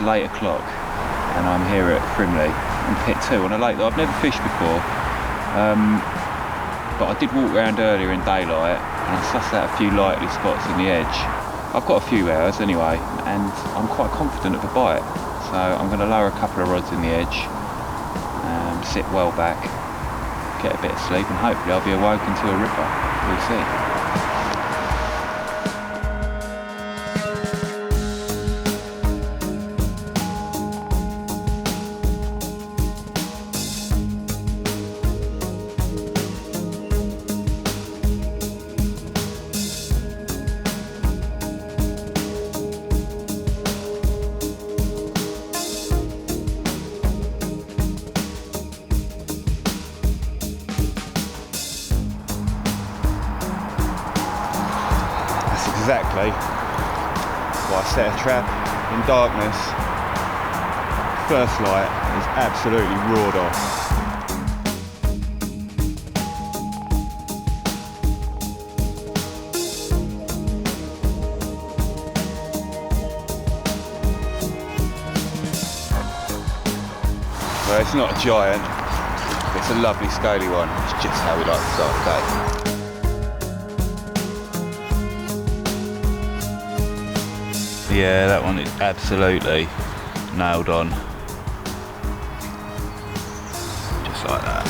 It's 8 o'clock and I'm here at Frimley on pit 2 on a lake that I've never fished before. But I did walk around earlier in daylight and I sussed out a few likely spots in the edge. I've got a few hours anyway and I'm quite confident of a bite. So I'm going to lower a couple of rods in the edge, sit well back, get a bit of sleep and hopefully I'll be awoken to a ripper. We'll see. Exactly why I set a trap in darkness. First light is absolutely roared off. Well, it's not a giant, it's a lovely scaly one. It's just how we like to start the day. Yeah, that one is absolutely nailed on. Just like that.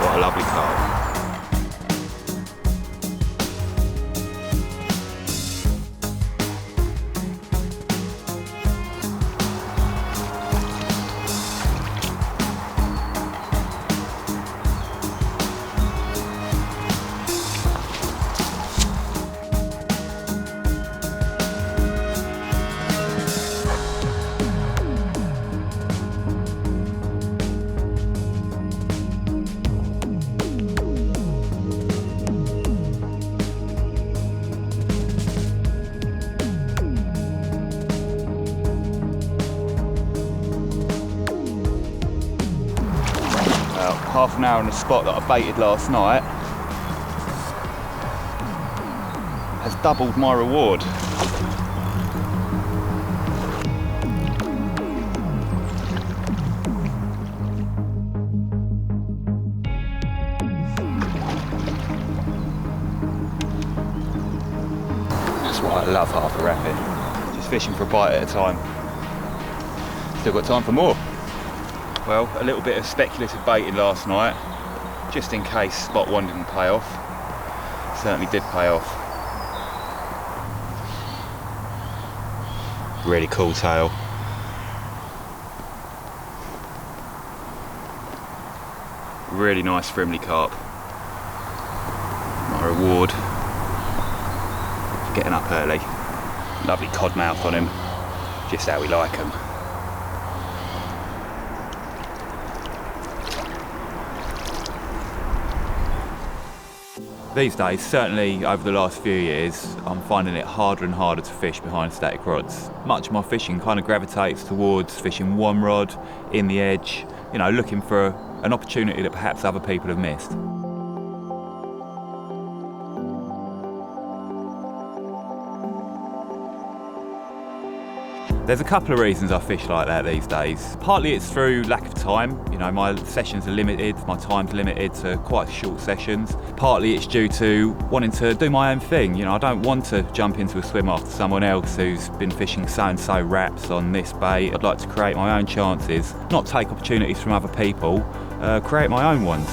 What a lovely carp. Half an hour on a spot that I baited last night has doubled my reward. That's why I love Harper Rapid. Just fishing for a bite at a time. Still got time for more. Well, a little bit of speculative baiting last night, just in case spot one didn't pay off. Certainly did pay off. Really cool tail. Really nice Frimley carp. My reward for getting up early. Lovely cod mouth on him, just how we like them. These days, certainly over the last few years, I'm finding it harder and harder to fish behind static rods. Much of my fishing kind of gravitates towards fishing one rod, in the edge, you know, looking for an opportunity that perhaps other people have missed. There's a couple of reasons I fish like that these days. Partly it's through lack of time. You know, my sessions are limited, my time's limited to quite short sessions. Partly it's due to wanting to do my own thing. You know, I don't want to jump into a swim after someone else who's been fishing so-and-so wraps on this bait. I'd like to create my own chances, not take opportunities from other people, create my own ones.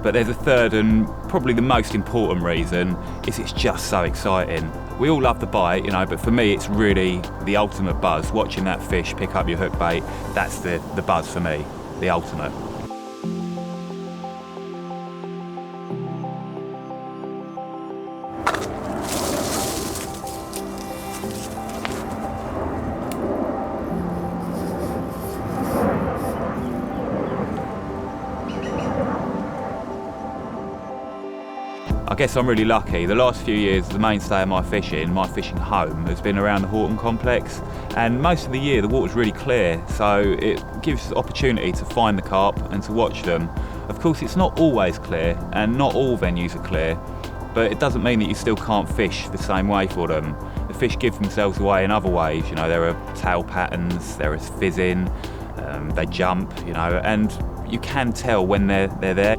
But there's a third and probably the most important reason, is it's just so exciting. We all love the bite, you know, but for me it's really the ultimate buzz. Watching that fish pick up your hook bait, that's the buzz for me, the ultimate. I guess I'm really lucky. The last few years, the mainstay of my fishing home, has been around the Horton complex, and most of the year the water's really clear, so it gives the opportunity to find the carp and to watch them. Of course, it's not always clear, and not all venues are clear, but it doesn't mean that you still can't fish the same way for them. The fish give themselves away in other ways. You know, there are tail patterns, there is fizzing, they jump, you know, and you can tell when they're there.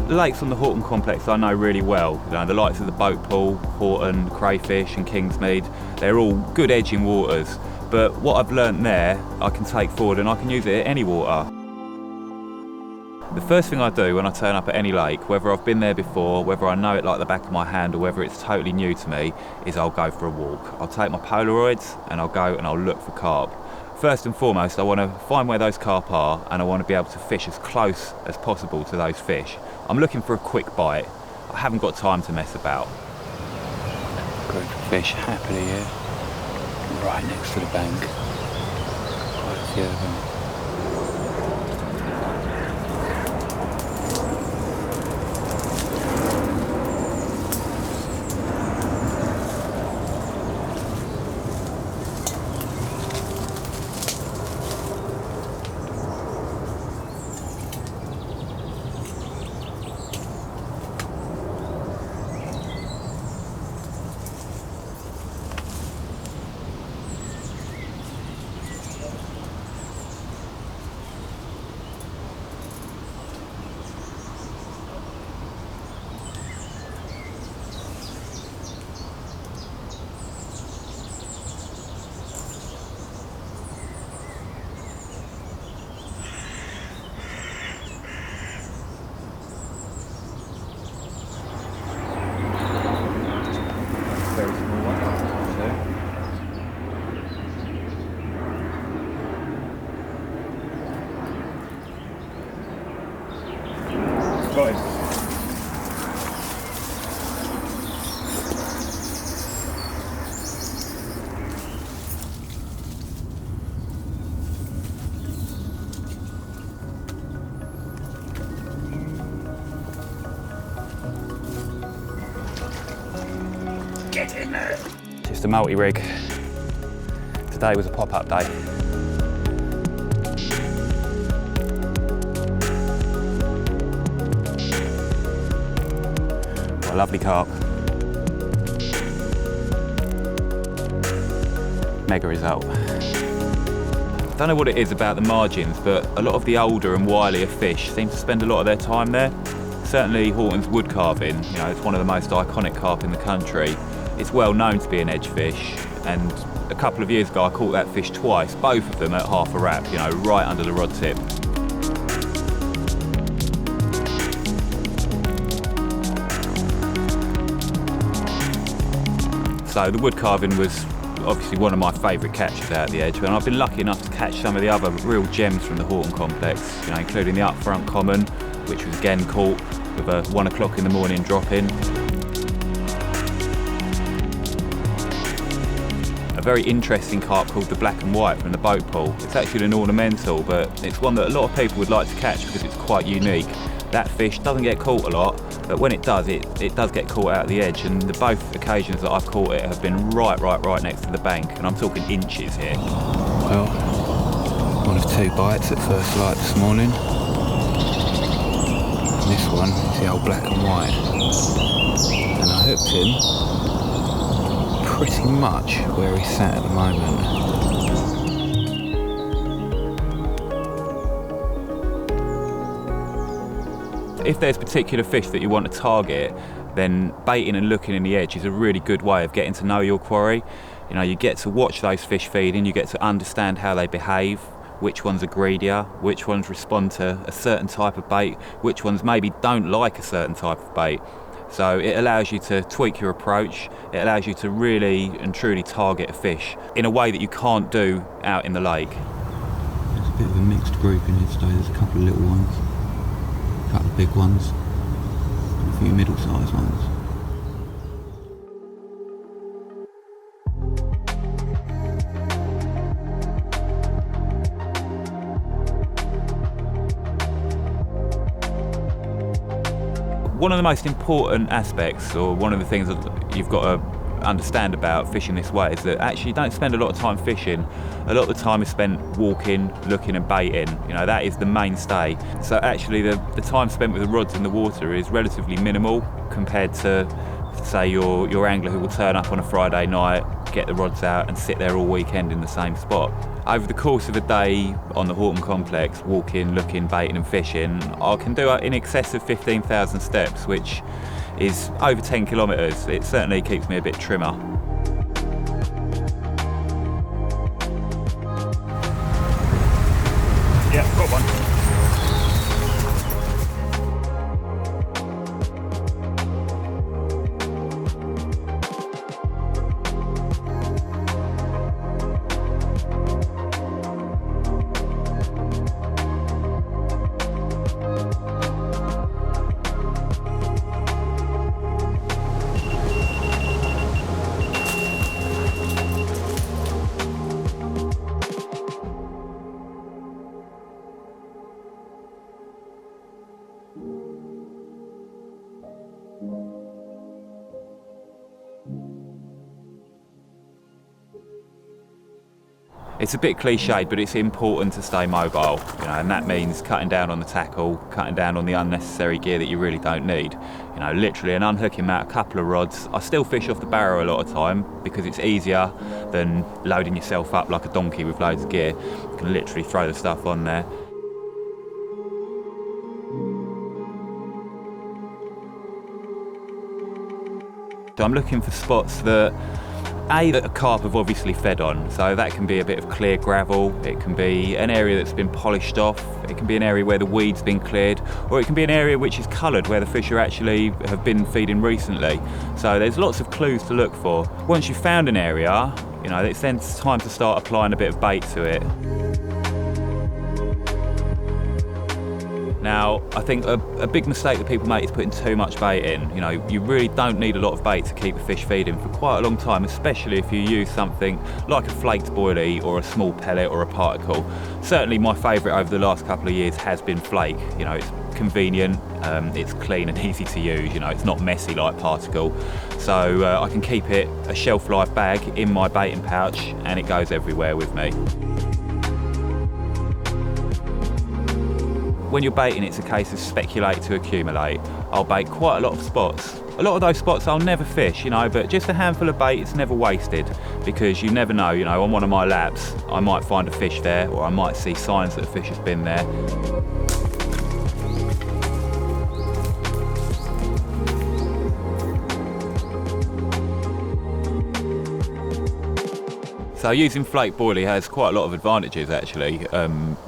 The lakes on the Horton complex I know really well. You know, the likes of the Boat Pool, Horton, Crayfish and Kingsmead, they're all good edging waters. But what I've learnt there, I can take forward and I can use it at any water. The first thing I do when I turn up at any lake, whether I've been there before, whether I know it like the back of my hand or whether it's totally new to me, is I'll go for a walk. I'll take my Polaroids and I'll go and I'll look for carp. First and foremost, I want to find where those carp are and I want to be able to fish as close as possible to those fish. I'm looking for a quick bite. I haven't got time to mess about. Group of fish happily here, right next to the bank. Quite a few of them. Got him. Get in there. Just a multi-rig. Today was a pop-up day. Lovely carp. Mega result. I don't know what it is about the margins, but a lot of the older and wilier fish seem to spend a lot of their time there. Certainly Horton's wood carving, you know, it's one of the most iconic carp in the country. It's well known to be an edge fish, and a couple of years ago I caught that fish twice, both of them at half a wrap, you know, right under the rod tip. So the wood carving was obviously one of my favourite catches out at the edge, and I've been lucky enough to catch some of the other real gems from the Horton complex, you know, including the Upfront Common, which was again caught with a 1 o'clock in the morning drop in. A very interesting carp called the Black and White from the Boat Pool. It's actually an ornamental, but it's one that a lot of people would like to catch because it's quite unique. That fish doesn't get caught a lot, but when it does, it does get caught out of the edge, and the both occasions that I've caught it have been right next to the bank, and I'm talking inches here. Well, one of two bites at first light this morning. And this one is the old Black and White. And I hooked him pretty much where he sat at the moment. If there's particular fish that you want to target, then baiting and looking in the edge is a really good way of getting to know your quarry. You know, you get to watch those fish feeding, you get to understand how they behave, which ones are greedier, which ones respond to a certain type of bait, which ones maybe don't like a certain type of bait. So it allows you to tweak your approach, it allows you to really and truly target a fish in a way that you can't do out in the lake. There's a bit of a mixed group in here today. There's a couple of little ones, a couple of big ones, and a few middle-sized ones. One of the most important aspects, or one of the things that you've got to understand about fishing this way, is that actually you don't spend a lot of time fishing. A lot of the time is spent walking, looking and baiting. You know, that is the mainstay. So actually the time spent with the rods in the water is relatively minimal compared to, say, your angler who will turn up on a Friday night, get the rods out and sit there all weekend in the same spot. Over the course of a day on the Horton Complex, walking, looking, baiting and fishing, I can do in excess of 15,000 steps, which is over 10 kilometres. It certainly keeps me a bit trimmer. Yeah, got one. It's a bit cliched, but it's important to stay mobile, you know, and that means cutting down on the tackle, cutting down on the unnecessary gear that you really don't need. You know, literally an unhooking mount, a couple of rods. I still fish off the barrow a lot of time because it's easier than loading yourself up like a donkey with loads of gear. You can literally throw the stuff on there. So I'm looking for spots that a carp have obviously fed on, so that can be a bit of clear gravel, it can be an area that's been polished off, it can be an area where the weed's been cleared, or it can be an area which is coloured where the fish are actually have been feeding recently. So there's lots of clues to look for. Once you've found an area, you know, it's then time to start applying a bit of bait to it. Now, I think a big mistake that people make is putting too much bait in. You know, you really don't need a lot of bait to keep the fish feeding for quite a long time, especially if you use something like a flaked boilie or a small pellet or a particle. Certainly my favourite over the last couple of years has been flake. You know, it's convenient, it's clean and easy to use, you know, it's not messy like particle. So I can keep it a shelf life bag in my baiting pouch and it goes everywhere with me. When you're baiting, it's a case of speculate to accumulate. I'll bait quite a lot of spots. A lot of those spots I'll never fish, you know, but just a handful of bait is never wasted because you never know, you know, on one of my laps, I might find a fish there or I might see signs that a fish has been there. So using flake boilie has quite a lot of advantages actually.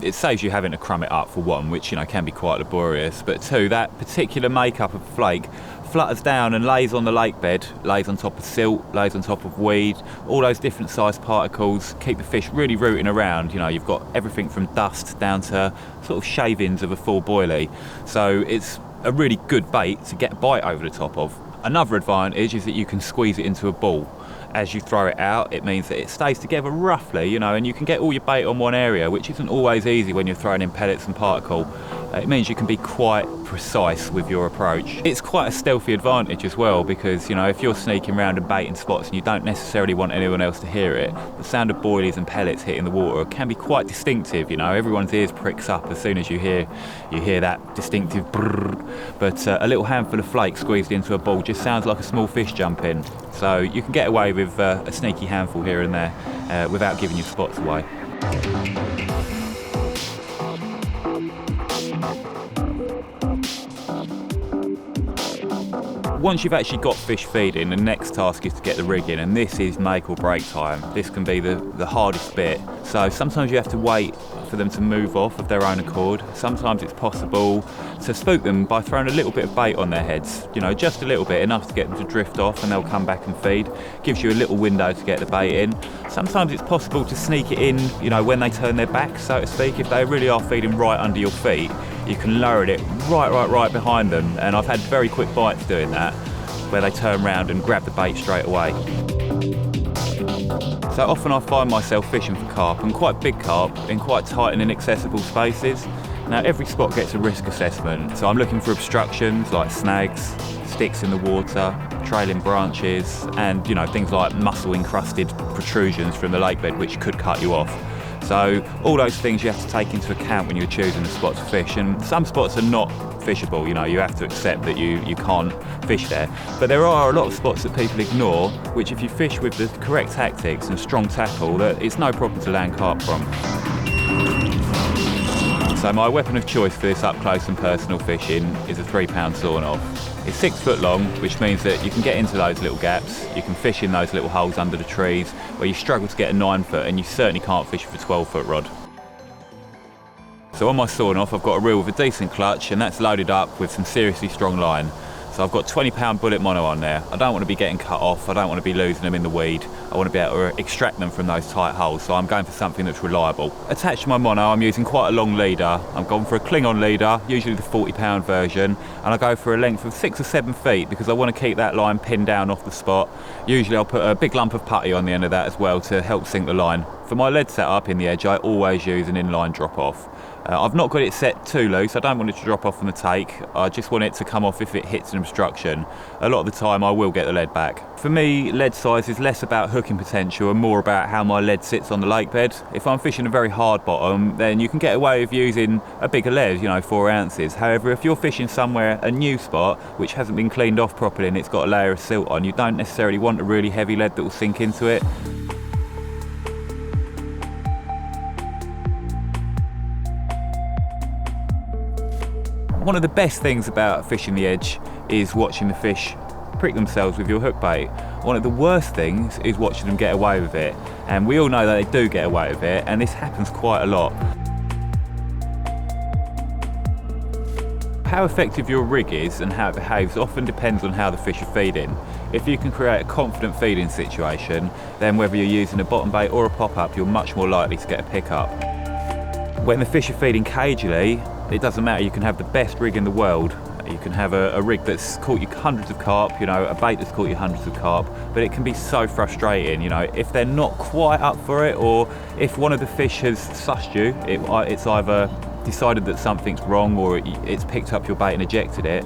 It saves you having to crumb it up for one, which, you know, can be quite laborious, but two, that particular makeup of flake flutters down and lays on the lake bed, lays on top of silt, lays on top of weed, all those different sized particles keep the fish really rooting around. You know, you've got everything from dust down to sort of shavings of a full boilie. So it's a really good bait to get a bite over the top of. Another advantage is that you can squeeze it into a ball. As you throw it out, it means that it stays together roughly, you know, and you can get all your bait on one area, which isn't always easy when you're throwing in pellets and particle. It means you can be quite precise with your approach. It's quite a stealthy advantage as well because, you know, if you're sneaking around and baiting spots and you don't necessarily want anyone else to hear it, the sound of boilies and pellets hitting the water can be quite distinctive, you know. Everyone's ears pricks up as soon as you hear that distinctive brrr. But a little handful of flake squeezed into a ball just sounds like a small fish jumping. So you can get away with a sneaky handful here and there without giving your spots away. Once you've actually got fish feeding, the next task is to get the rig in, and this is make or break time. This can be the hardest bit. So sometimes you have to wait for them to move off of their own accord. Sometimes it's possible to spook them by throwing a little bit of bait on their heads, you know, just a little bit, enough to get them to drift off and they'll come back and feed. Gives you a little window to get the bait in. Sometimes it's possible to sneak it in, you know, when they turn their back, so to speak. If they really are feeding right under your feet, you can lower it right behind them, and I've had very quick bites doing that, where they turn around and grab the bait straight away. So often I find myself fishing for carp, and quite big carp, in quite tight and inaccessible spaces. Now every spot gets a risk assessment, so I'm looking for obstructions like snags, sticks in the water, trailing branches, and things like mussel encrusted protrusions from the lakebed which could cut you off. So all those things you have to take into account when you're choosing a spot to fish, and some spots are not fishable, you have to accept that you can't fish there. But there are a lot of spots that people ignore, which if you fish with the correct tactics and strong tackle, that it's no problem to land carp from. So my weapon of choice for this up close and personal fishing is a 3-pound Sawn-Off. It's 6 foot long, which means that you can get into those little gaps, you can fish in those little holes under the trees where you struggle to get a 9 foot, and you certainly can't fish with a 12-foot rod. So on my Sawn-Off I've got a reel with a decent clutch, and that's loaded up with some seriously strong line. So I've got 20-pound bullet mono on there. I don't want to be getting cut off, I don't want to be losing them in the weed. I want to be able to extract them from those tight holes, so I'm going for something that's reliable. Attached to my mono I'm using quite a long leader. I'm going for a Klingon leader, usually the 40-pound version, and I go for a length of 6 or 7 feet because I want to keep that line pinned down off the spot. Usually I'll put a big lump of putty on the end of that as well to help sink the line. For my lead setup in the edge I always use an inline drop off. I've not got it set too loose, I don't want it to drop off on the take, I just want it to come off if it hits an obstruction. A lot of the time I will get the lead back. For me, lead size is less about hooking potential and more about how my lead sits on the lake bed. If I'm fishing a very hard bottom, then you can get away with using a bigger lead, 4 ounces. However, if you're fishing somewhere, a new spot, which hasn't been cleaned off properly and it's got a layer of silt on, you don't necessarily want a really heavy lead that will sink into it. One of the best things about fishing the edge is watching the fish prick themselves with your hook bait. One of the worst things is watching them get away with it, and we all know that they do get away with it, and this happens quite a lot. How effective your rig is and how it behaves often depends on how the fish are feeding. If you can create a confident feeding situation, then whether you're using a bottom bait or a pop-up, you're much more likely to get a pick-up. When the fish are feeding cagely, it doesn't matter, you can have the best rig in the world. You can have a rig that's caught you hundreds of carp, a bait that's caught you hundreds of carp, but it can be so frustrating, if they're not quite up for it, or if one of the fish has sussed you, it's either decided that something's wrong or it's picked up your bait and ejected it.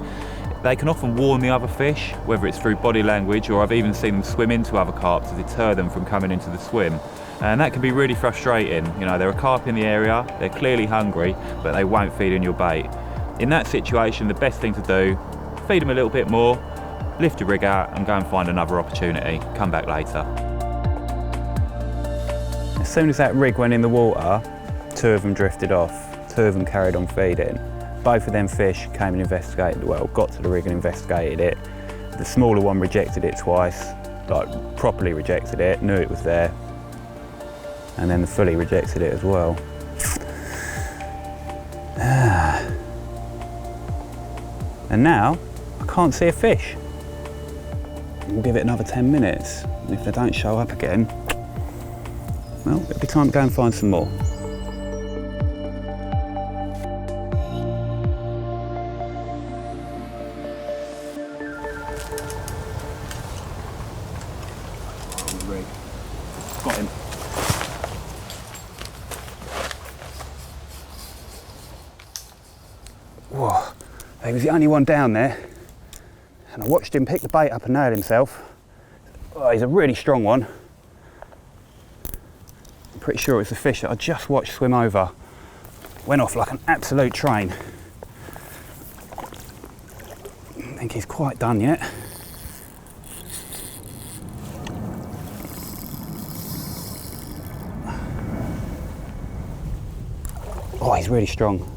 They can often warn the other fish, whether it's through body language, or I've even seen them swim into other carp to deter them from coming into the swim. And that can be really frustrating. There are carp in the area, they're clearly hungry, but they won't feed on your bait. In that situation, the best thing to do, feed them a little bit more, lift your rig out and go and find another opportunity. Come back later. As soon as that rig went in the water, 2 of them drifted off, 2 of them carried on feeding. Both of them fish came and investigated the well, got to the rig and investigated it. The smaller one rejected it twice, properly rejected it, knew it was there. And then the fully rejected it as well. And now, I can't see a fish. We'll give it another 10 minutes. And if they don't show up again, well, it'll be time to go and find some more. Got him. Whoa, he was the only one down there, and I watched him pick the bait up and nail himself. Oh, he's a really strong one. I'm pretty sure it was the fish that I just watched swim over. Went off like an absolute train. I think he's quite done yet. Oh, he's really strong.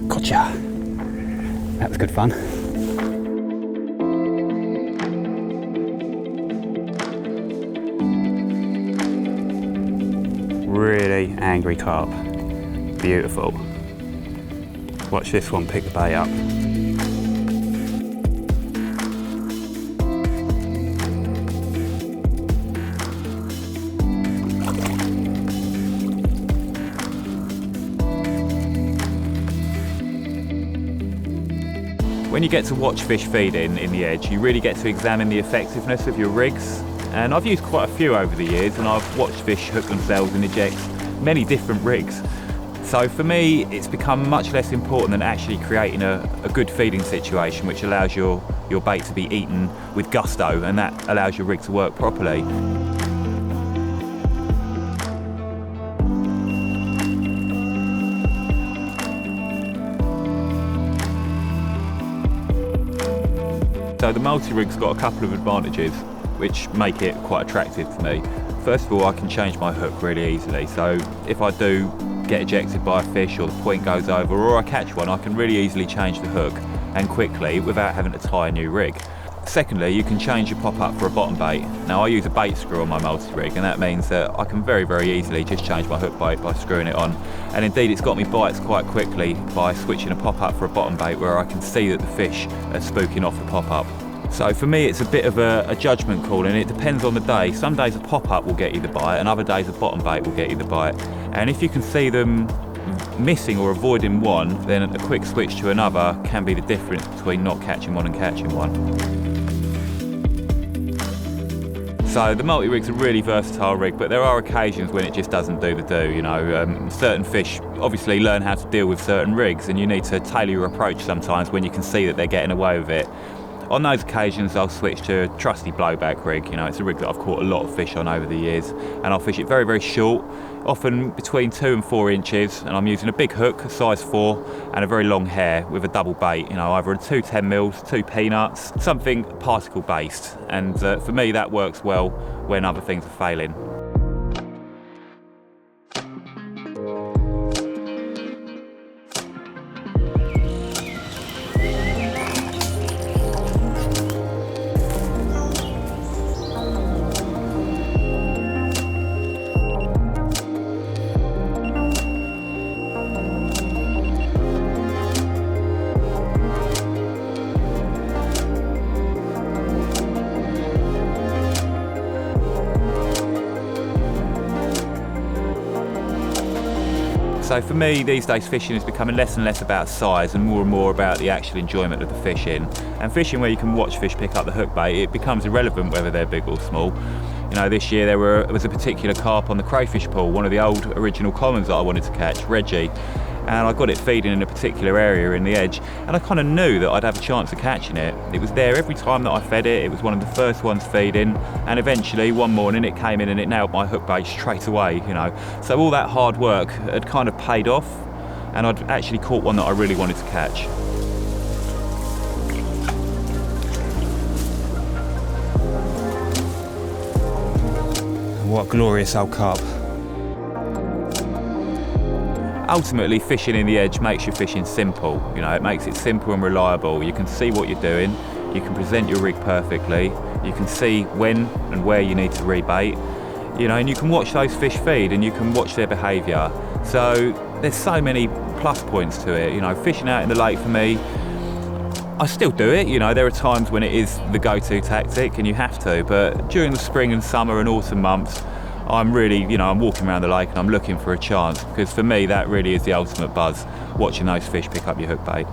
Gotcha. That was good fun. Really angry carp. Beautiful. Watch this one pick the bait up. When you get to watch fish feeding in the edge, you really get to examine the effectiveness of your rigs. And I've used quite a few over the years, and I've watched fish hook themselves and eject many different rigs. So for me, it's become much less important than actually creating a good feeding situation which allows your bait to be eaten with gusto, and that allows your rig to work properly. So the multi-rig's got a couple of advantages which make it quite attractive to me. First of all, I can change my hook really easily, so if I do get ejected by a fish or the point goes over or I catch one, I can really easily change the hook and quickly without having to tie a new rig. Secondly, you can change your pop-up for a bottom bait. Now I use a bait screw on my multi-rig, and that means that I can very, very easily just change my hook bait by screwing it on. And indeed it's got me bites quite quickly by switching a pop-up for a bottom bait where I can see that the fish are spooking off the pop-up. So for me it's a bit of a judgment call, and it depends on the day. Some days a pop-up will get you the bite and other days a bottom bait will get you the bite. And if you can see them missing or avoiding one, then a quick switch to another can be the difference between not catching one and catching one. So the multi-rig's a really versatile rig, but there are occasions when it just doesn't do the do. You know, certain fish obviously learn how to deal with certain rigs, and you need to tailor your approach sometimes when you can see that they're getting away with it. On those occasions I'll switch to a trusty blowback rig. You know, it's a rig that I've caught a lot of fish on over the years, and I'll fish it very, very short, often between 2 and 4 inches, and I'm using a big hook, a size 4, and a very long hair with a double bait, you know, either a 2 10mm, 2 peanuts, something particle based, and for me that works well when other things are failing. So for me these days fishing is becoming less and less about size and more about the actual enjoyment of the fishing. And fishing where you can watch fish pick up the hook bait, it becomes irrelevant whether they're big or small. You know, this year there was a particular carp on the crayfish pool, one of the old original commons that I wanted to catch, Reggie. And I got it feeding in a particular area in the edge, and I kind of knew that I'd have a chance of catching it. It was there every time that I fed it, it was one of the first ones feeding, and eventually one morning it came in and it nailed my hook bait straight away, you know. So all that hard work had kind of paid off, and I'd actually caught one that I really wanted to catch. What a glorious old carp. Ultimately, fishing in the edge makes your fishing simple. You know, it makes it simple and reliable. You can see what you're doing, you can present your rig perfectly, you can see when and where you need to rebait, you know, and you can watch those fish feed and you can watch their behaviour. So there's so many plus points to it. You know, fishing out in the lake for me, I still do it. You know, there are times when it is the go-to tactic and you have to, but during the spring and summer and autumn months, I'm really, you know, I'm walking around the lake and I'm looking for a chance, because for me that really is the ultimate buzz, watching those fish pick up your hook bait.